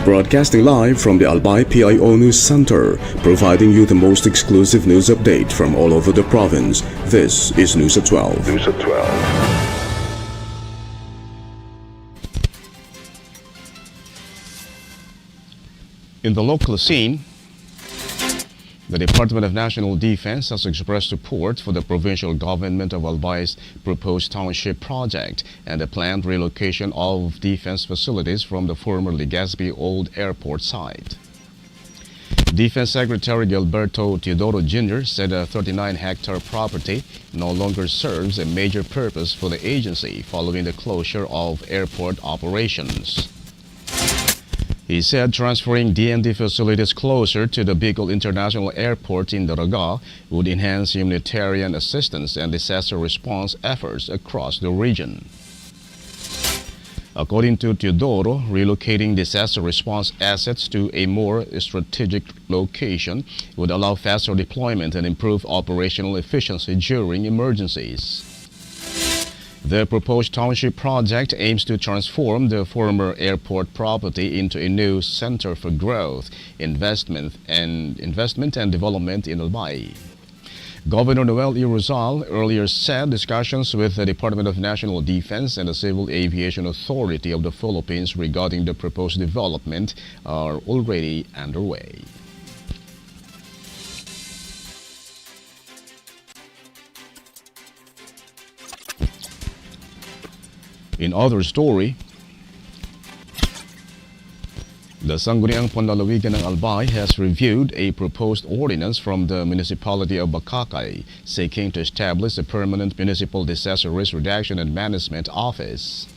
Broadcasting live from the Albay PIO News Center, providing you the most exclusive news update from all over the province. This is News at 12. News at 12. In the local scene, the Department of National Defense has expressed support for the provincial government of Albay's proposed township project and the planned relocation of defense facilities from the former Legazpi Old Airport site. Defense Secretary Gilberto Teodoro Jr. said a 39-hectare property no longer serves a major purpose for the agency following the closure of airport operations. He said transferring DND facilities closer to the Bicol International Airport in Daraga would enhance humanitarian assistance and disaster response efforts across the region. According to Teodoro, relocating disaster response assets to a more strategic location would allow faster deployment and improve operational efficiency during emergencies. The proposed township project aims to transform the former airport property into a new center for growth, investment and development in Albay. Governor Noel E. Rizal earlier said discussions with the Department of National Defense and the Civil Aviation Authority of the Philippines regarding the proposed development are already underway. In other story, the Sangguniang Panlalawigan ng Albay has reviewed a proposed ordinance from the municipality of Bakakay seeking to establish a permanent municipal disaster risk reduction and management office.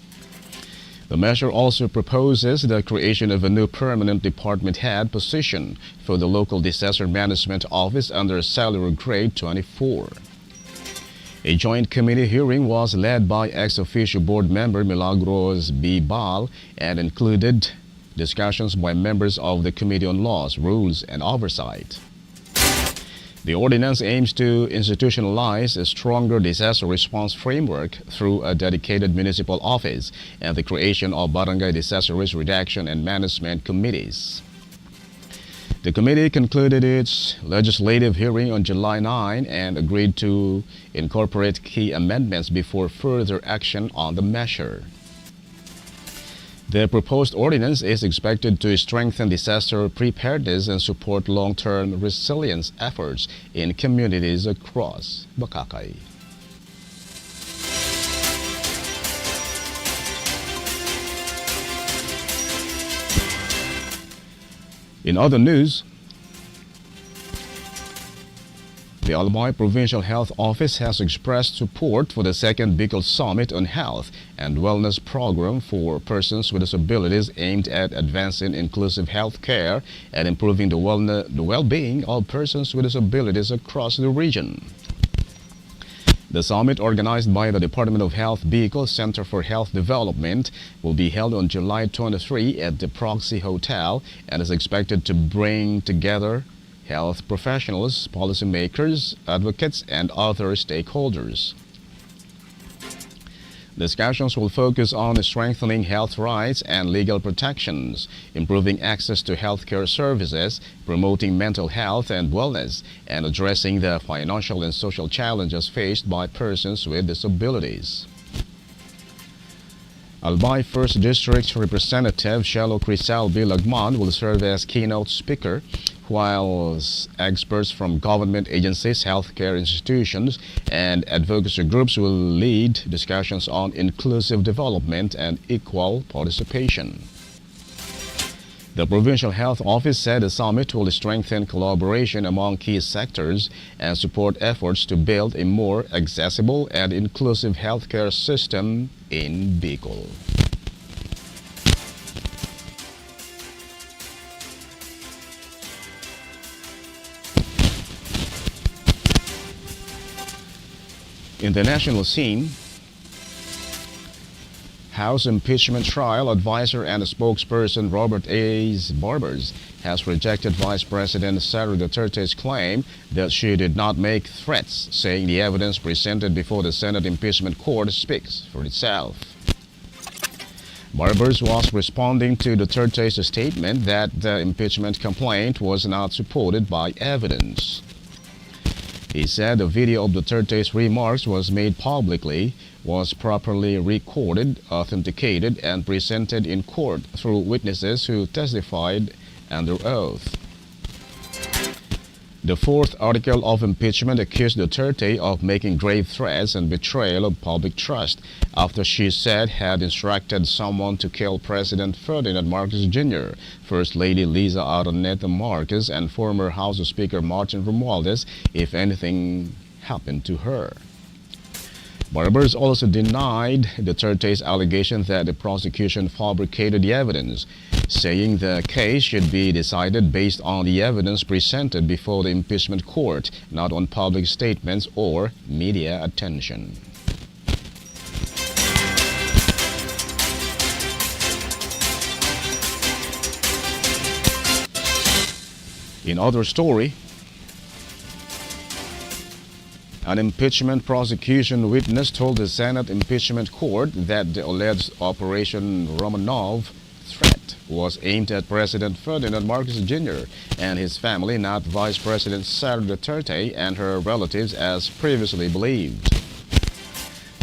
The measure also proposes the creation of a new permanent department head position for the local disaster management office under salary grade 24. A joint committee hearing was led by ex-officio board member Milagros B. Bal and included discussions by members of the Committee on Laws, Rules, and Oversight. The ordinance aims to institutionalize a stronger disaster response framework through a dedicated municipal office and the creation of barangay disaster risk reduction and management committees. The committee concluded its legislative hearing on July 9 and agreed to incorporate key amendments before further action on the measure. The proposed ordinance is expected to strengthen disaster preparedness and support long-term resilience efforts in communities across Bakakay. In other news, the Albay Provincial Health Office has expressed support for the second Bicol Summit on Health and Wellness Program for persons with disabilities aimed at advancing inclusive health care and improving the well-being of persons with disabilities across the region. The summit, organized by the Department of Health Bicol Center for Health Development, will be held on July 23 at the Proxy Hotel and is expected to bring together health professionals, policymakers, advocates, and other stakeholders. Discussions will focus on strengthening health rights and legal protections, improving access to healthcare services, promoting mental health and wellness, and addressing the financial and social challenges faced by persons with disabilities. Albay 1st District Representative Shelo Crisalbi Lagman will serve as keynote speaker, while experts from government agencies, healthcare institutions, and advocacy groups will lead discussions on inclusive development and equal participation. The Provincial Health Office said the summit will strengthen collaboration among key sectors and support efforts to build a more accessible and inclusive healthcare system in Bicol. In the national scene, House Impeachment Trial Advisor and spokesperson Robert A. Barbers has rejected Vice President Sara Duterte's claim that she did not make threats, saying the evidence presented before the Senate Impeachment Court speaks for itself. Barbers was responding to Duterte's statement that the impeachment complaint was not supported by evidence. He said the video of Duterte's remarks was made publicly, was properly recorded, authenticated, and presented in court through witnesses who testified under oath. The fourth article of impeachment accused Duterte of making grave threats and betrayal of public trust after she said had instructed someone to kill President Ferdinand Marcos Jr., First Lady Liza Araneta Marcos, and former House Speaker Martin Romualdez if anything happened to her. Barbers also denied Duterte's allegation that the prosecution fabricated the evidence, saying the case should be decided based on the evidence presented before the impeachment court, not on public statements or media attention. In other story, an impeachment prosecution witness told the Senate impeachment court that the alleged Operation Romanov threat was aimed at President Ferdinand Marcos Jr. and his family, not Vice President Sara Duterte and her relatives as previously believed.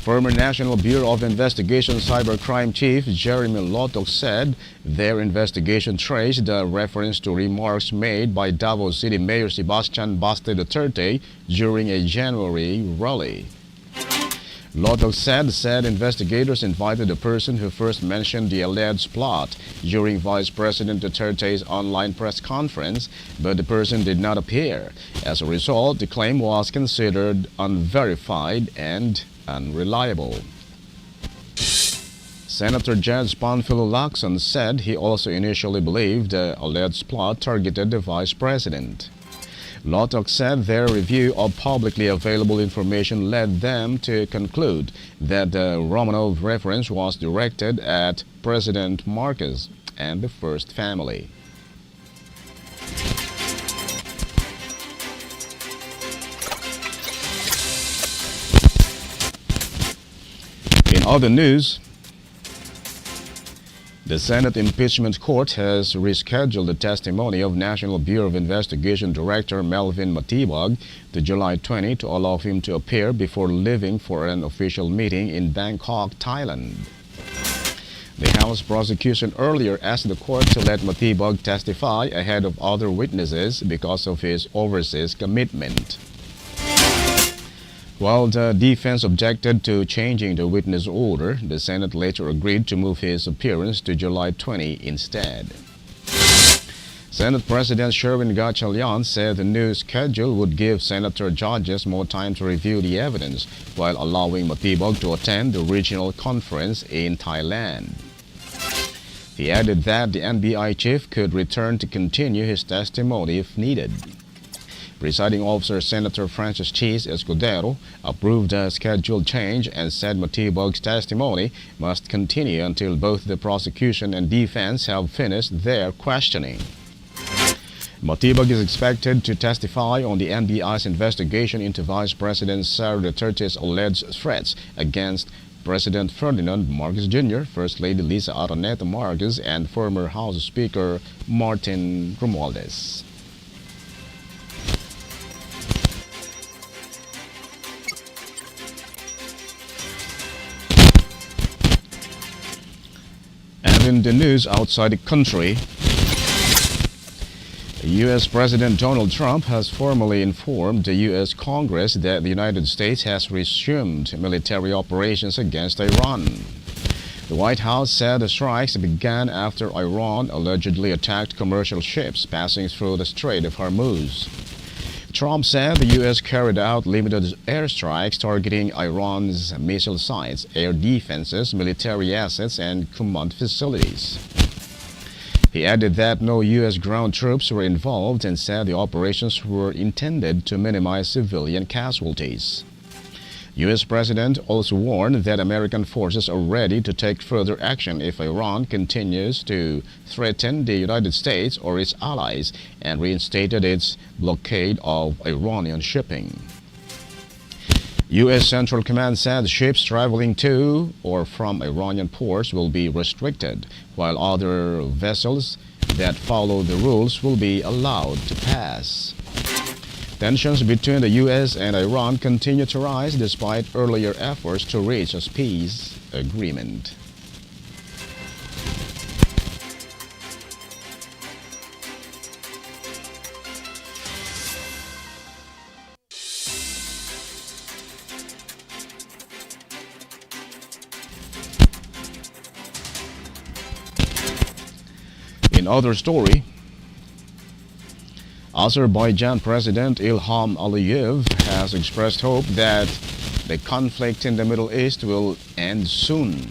Former National Bureau of Investigation Cybercrime Chief Jeremy Lotok said their investigation traced the reference to remarks made by Davao City Mayor Sebastian Baste Duterte during a January rally. Lotok said investigators invited the person who first mentioned the alleged plot during Vice President Duterte's online press conference, but the person did not appear. As a result, the claim was considered unverified and unreliable. Senator Judge Panfilo Lacson said he also initially believed the alleged plot targeted the vice president. Lotok said their review of publicly available information led them to conclude that the Romanov reference was directed at President Marcos and the First Family. In other news, the Senate Impeachment Court has rescheduled the testimony of National Bureau of Investigation Director Melvin Matibag to July 20 to allow him to appear before leaving for an official meeting in Bangkok, Thailand. The House prosecution earlier asked the court to let Matibag testify ahead of other witnesses because of his overseas commitment. While the defense objected to changing the witness order, the Senate later agreed to move his appearance to July 20 instead. Senate President Sherwin Gatchalian said the new schedule would give senator judges more time to review the evidence while allowing Matibag to attend the regional conference in Thailand. He added that the NBI chief could return to continue his testimony if needed. Presiding officer Senator Francis Cheese Escudero approved the scheduled change and said Matibag's testimony must continue until both the prosecution and defense have finished their questioning. Matibag is expected to testify on the NBI's investigation into Vice President Sara Duterte's alleged threats against President Ferdinand Marcos Jr., First Lady Liza Araneta Marcos, and former House Speaker Martin Romualdez. In the news outside the country, U.S. President Donald Trump has formally informed the U.S. Congress that the United States has resumed military operations against Iran. The White House said the strikes began after Iran allegedly attacked commercial ships passing through the Strait of Hormuz. Trump said the U.S. carried out limited airstrikes targeting Iran's missile sites, air defenses, military assets, and command facilities. He added that no U.S. ground troops were involved and said the operations were intended to minimize civilian casualties. U.S. President also warned that American forces are ready to take further action if Iran continues to threaten the United States or its allies, and reinstated its blockade of Iranian shipping. U.S. Central Command said ships traveling to or from Iranian ports will be restricted, while other vessels that follow the rules will be allowed to pass. Tensions between the U.S. and Iran continue to rise despite earlier efforts to reach a peace agreement. In other story, Azerbaijan President Ilham Aliyev has expressed hope that the conflict in the Middle East will end soon.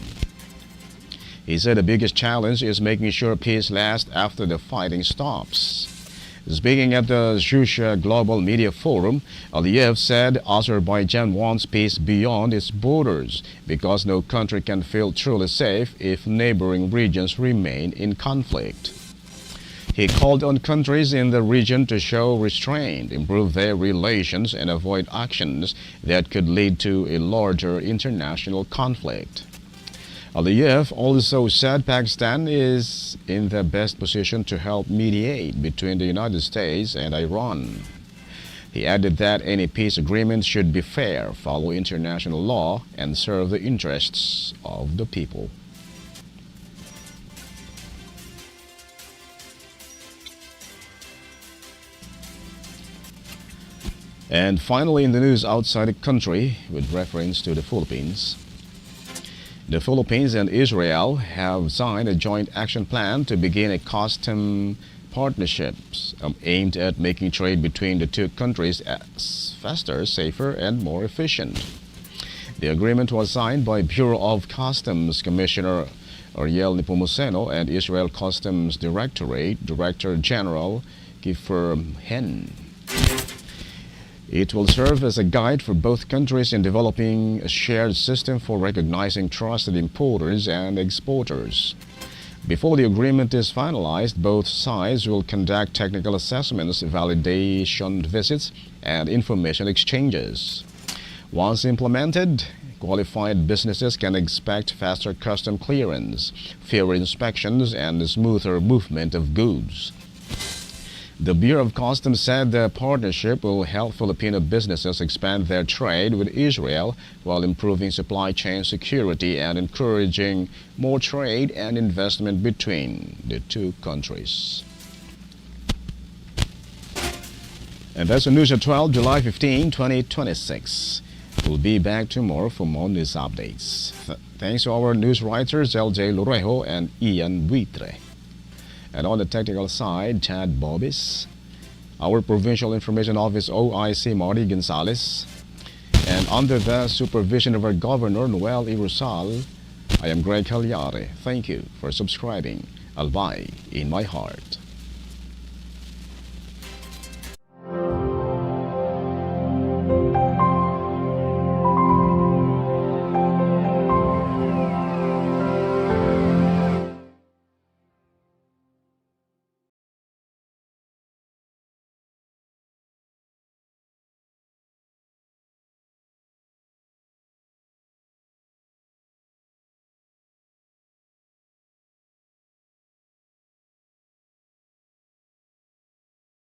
He said the biggest challenge is making sure peace lasts after the fighting stops. Speaking at the Shusha Global Media Forum, Aliyev said Azerbaijan wants peace beyond its borders because no country can feel truly safe if neighboring regions remain in conflict. He called on countries in the region to show restraint, improve their relations, and avoid actions that could lead to a larger international conflict. Aliyev also said Pakistan is in the best position to help mediate between the United States and Iran. He added that any peace agreement should be fair, follow international law, and serve the interests of the people. And finally, in the news outside the country, with reference to the Philippines, the Philippines and Israel have signed a joint action plan to begin a custom partnerships aimed at making trade between the two countries faster, safer, and more efficient. The agreement was signed by Bureau of Customs Commissioner Ariel Nepomuceno and Israel Customs Directorate Director General Kiefer Hen. It will serve as a guide for both countries in developing a shared system for recognizing trusted importers and exporters. Before the agreement is finalized, both sides will conduct technical assessments, validation visits, and information exchanges. Once implemented, qualified businesses can expect faster custom clearance, fewer inspections, and a smoother movement of goods. The Bureau of Customs said the partnership will help Filipino businesses expand their trade with Israel while improving supply chain security and encouraging more trade and investment between the two countries. And that's the news at 12, July 15, 2026. We'll be back tomorrow for more news updates. Thanks to our news writers LJ Lorejo and Ian Buitre. And on the technical side, Chad Bobis, our Provincial Information Office OIC Marty Gonzalez, and under the supervision of our Governor Noel Irusal, I am Greg Hallare. Thank you for subscribing. Albay in my heart.